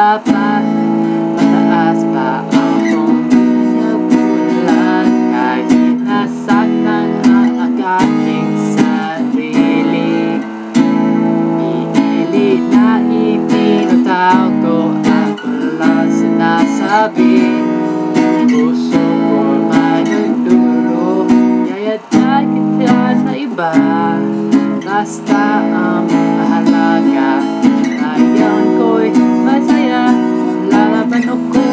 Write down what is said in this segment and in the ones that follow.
dapat mataas pa akong pinabulan kahit nasaktan ang aking sarili. Pinilit na itinataw ko ang walang sinasabi. Puso ko may nagduro, yayatan kita sa iba. Basta ang mahalaga, ngayon ko'y masaya. Lalaban ako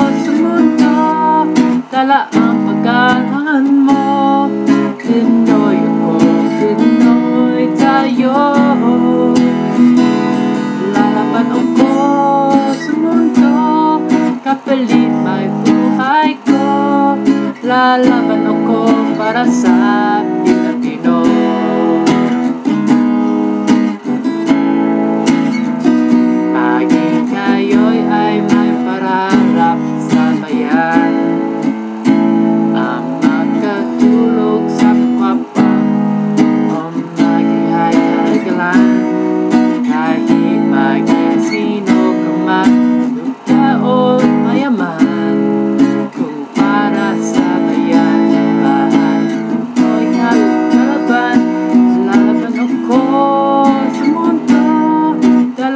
sa mundo, dala ang pagkakahan mo. Pinoy ako, Pinoy tayo. Lalaban ako sa mundo, kapalit may buhay ko. Lalaban ako para sa Pilipino.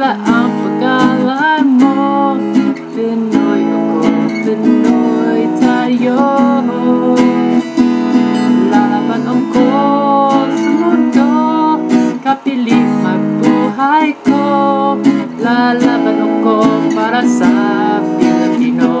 Ang pagkalan mo, Pinoy ako, Pinoy tayo. Lalaban ako sa mundo, kapilit magbuhay ko. Lalaban ako para sa Pilipino.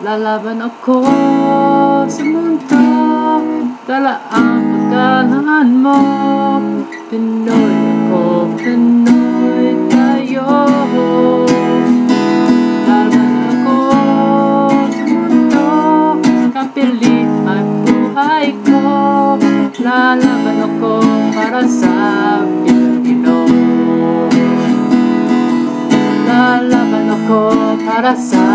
Lalaban ako sa mundo, dala ang pagkakahan mo. Pinoy ako, Pinoy tayo. Lalaban ako sa mundo, kapilit may buhay ko. Lalaban ako para sa Pilipino. Lalaban ako para sa